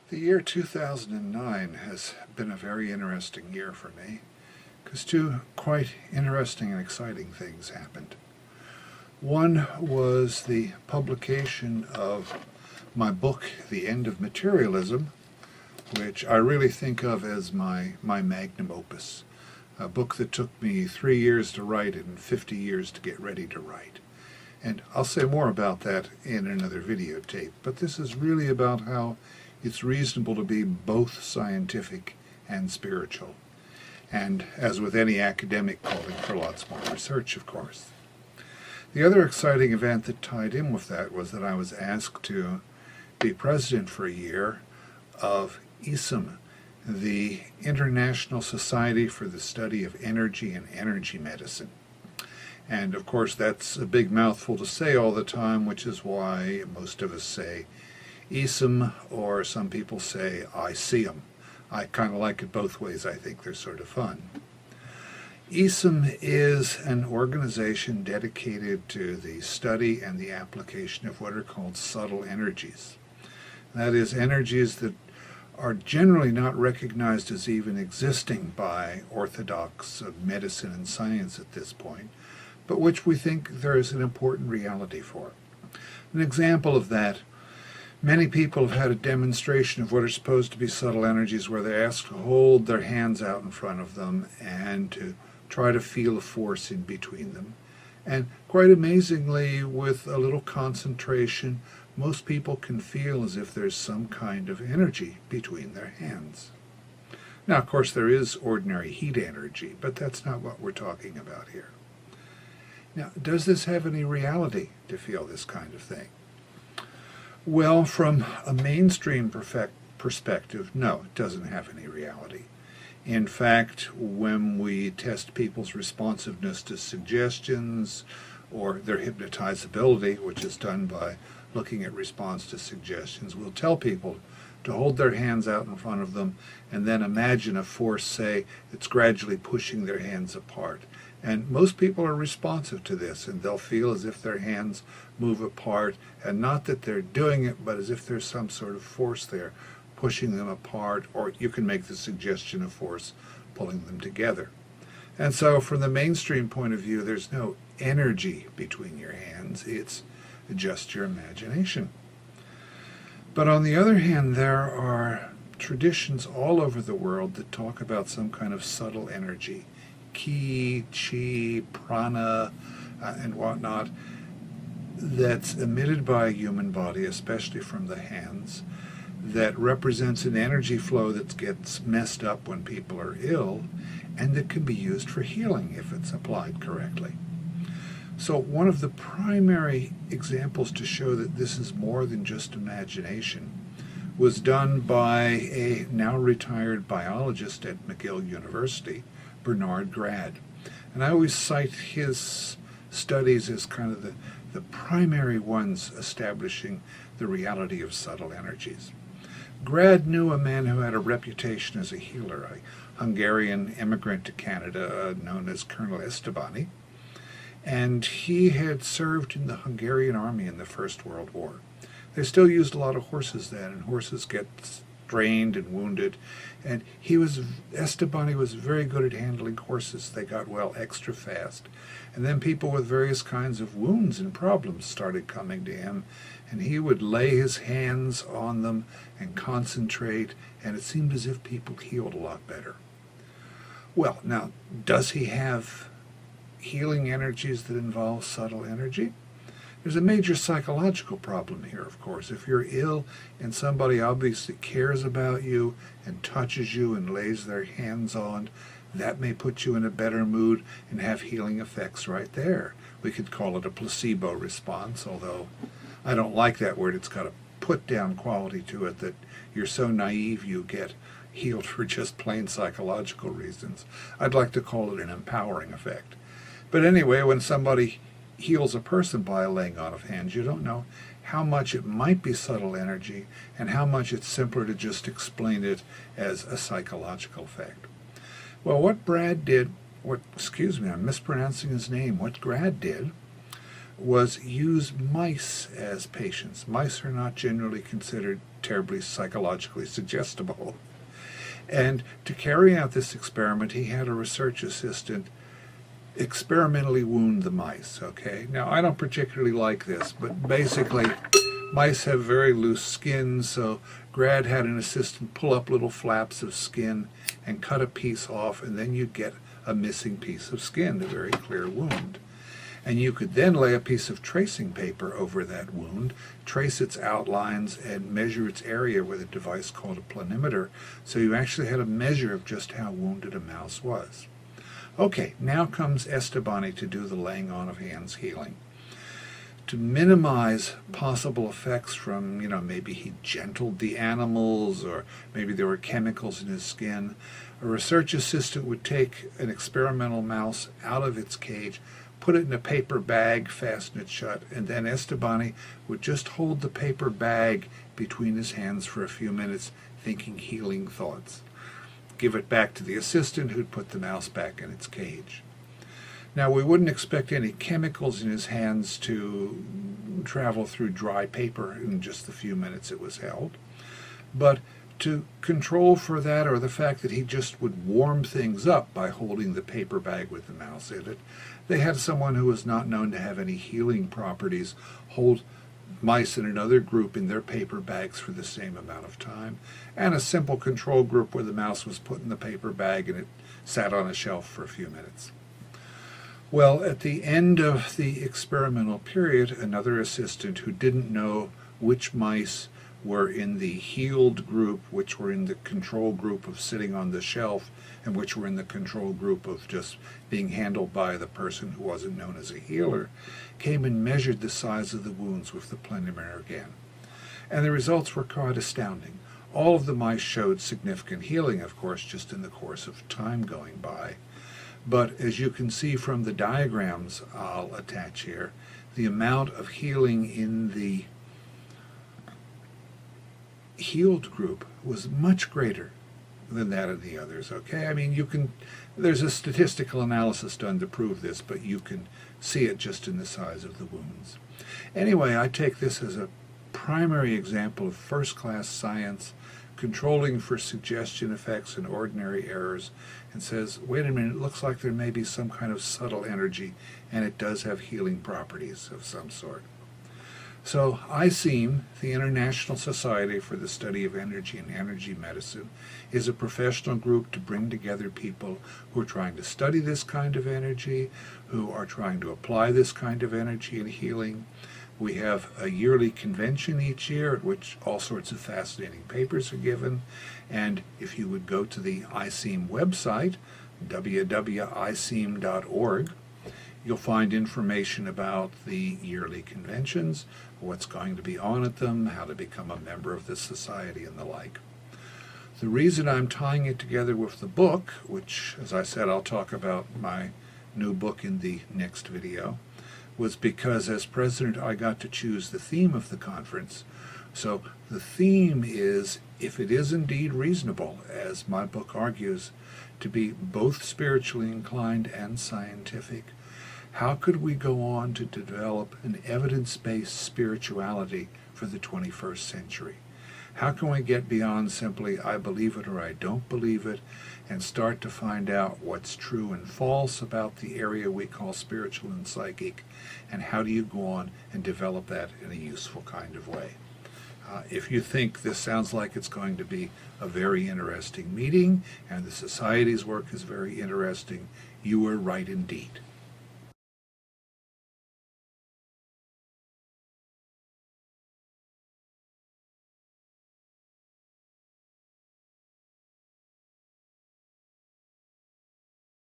The year 2009 has been a very interesting year for me, because two quite interesting and exciting things happened. One was the publication of my book, The End of Materialism, which I really think of as my magnum opus, a book that took me 3 years to write and 50 years to get ready to write. And I'll say more about that in another videotape, but this is really about how it's reasonable to be both scientific and spiritual. And as with any academic, calling for lots more research, of course. The other exciting event that tied in with that was that I was asked to be president for a year of ISSSEEM, the International Society for the Study of Energy and Energy Medicine. And of course that's a big mouthful to say all the time, which is why most of us say ISSSEEM, or some people say ISSSEEM. I kind of like it both ways. I think they're sort of fun. ISSSEEM is an organization dedicated to the study and the application of what are called subtle energies. That is, energies that are generally not recognized as even existing by orthodox medicine and science at this point, but which we think there is an important reality for. An example of that: many people have had a demonstration of what are supposed to be subtle energies where they're asked to hold their hands out in front of them and to try to feel a force in between them. And quite amazingly, with a little concentration, most people can feel as if there's some kind of energy between their hands. Now, of course, there is ordinary heat energy, but that's not what we're talking about here. Now, does this have any reality to feel this kind of thing? Well, from a mainstream perspective, no, it doesn't have any reality. In fact, when we test people's responsiveness to suggestions or their hypnotizability, which is done by looking at response to suggestions, we'll tell people to hold their hands out in front of them and then imagine a force, say, that's gradually pushing their hands apart. And most people are responsive to this, and they'll feel as if their hands move apart, and not that they're doing it, but as if there's some sort of force there pushing them apart, or you can make the suggestion of force pulling them together. And so from the mainstream point of view, there's no energy between your hands, it's just your imagination. But on the other hand, there are traditions all over the world that talk about some kind of subtle energy, ki, chi, prana, and whatnot, that's emitted by a human body, especially from the hands, that represents an energy flow that gets messed up when people are ill, and that can be used for healing if it's applied correctly. So one of the primary examples to show that this is more than just imagination was done by a now retired biologist at McGill University, Bernard Grad. And I always cite his studies as kind of the primary ones establishing the reality of subtle energies. Grad knew a man who had a reputation as a healer, a Hungarian immigrant to Canada known as Colonel Estebany, and he had served in the Hungarian army in the First World War. They still used a lot of horses then, and horses get strained and wounded, and Estebany was very good at handling horses. They got well extra fast. And then people with various kinds of wounds and problems started coming to him, and he would lay his hands on them and concentrate, and it seemed as if people healed a lot better. Well, now, does he have healing energies that involve subtle energy? There's a major psychological problem here, of course. If you're ill and somebody obviously cares about you and touches you and lays their hands on, that may put you in a better mood and have healing effects right there. We could call it a placebo response, although I don't like that word. It's got a put-down quality to it that you're so naive you get healed for just plain psychological reasons. I'd like to call it an empowering effect. But anyway, when somebody heals a person by a laying on of hands, you don't know how much it might be subtle energy and how much it's simpler to just explain it as a psychological effect. Well, what Grad did was use mice as patients. Mice are not generally considered terribly psychologically suggestible. And to carry out this experiment, he had a research assistant experimentally wound the mice, okay? Now, I don't particularly like this, but basically, mice have very loose skin, so Grad had an assistant pull up little flaps of skin and cut a piece off, and then you'd get a missing piece of skin, a very clear wound. And you could then lay a piece of tracing paper over that wound, trace its outlines, and measure its area with a device called a planimeter, so you actually had a measure of just how wounded a mouse was. Okay, now comes Estebani to do the laying on of hands healing. To minimize possible effects from, maybe he gentled the animals, or maybe there were chemicals in his skin, a research assistant would take an experimental mouse out of its cage, put it in a paper bag, fasten it shut, and then Estebani would just hold the paper bag between his hands for a few minutes, thinking healing thoughts. Give it back to the assistant, who'd put the mouse back in its cage. Now, we wouldn't expect any chemicals in his hands to travel through dry paper in just the few minutes it was held, but to control for that, or the fact that he just would warm things up by holding the paper bag with the mouse in it, they had someone who was not known to have any healing properties hold mice in another group in their paper bags for the same amount of time, and a simple control group where the mouse was put in the paper bag and it sat on a shelf for a few minutes. Well, at the end of the experimental period, another assistant who didn't know which mice were in the healed group, which were in the control group of sitting on the shelf, and which were in the control group of just being handled by the person who wasn't known as a healer, came and measured the size of the wounds with the planimeter again. And the results were quite astounding. All of the mice showed significant healing, of course, just in the course of time going by. But as you can see from the diagrams I'll attach here, the amount of healing in the healed group was much greater than that of the others, okay? I mean, there's a statistical analysis done to prove this, but you can see it just in the size of the wounds. Anyway, I take this as a primary example of first-class science controlling for suggestion effects and ordinary errors, and says, wait a minute, it looks like there may be some kind of subtle energy, and it does have healing properties of some sort. So ISSSEEM, the International Society for the Study of Energy and Energy Medicine, is a professional group to bring together people who are trying to study this kind of energy, who are trying to apply this kind of energy in healing. We have a yearly convention each year at which all sorts of fascinating papers are given. And if you would go to the ISSSEEM website, www.isseem.org, you'll find information about the yearly conventions, what's going to be on at them, how to become a member of the society, and the like. The reason I'm tying it together with the book, which, as I said, I'll talk about my new book in the next video, was because as president I got to choose the theme of the conference. So the theme is, if it is indeed reasonable, as my book argues, to be both spiritually inclined and scientific, how could we go on to develop an evidence-based spirituality for the 21st century? How can we get beyond simply, I believe it or I don't believe it, and start to find out what's true and false about the area we call spiritual and psychic, and how do you go on and develop that in a useful kind of way? If you think this sounds like it's going to be a very interesting meeting, and the Society's work is very interesting, you are right indeed.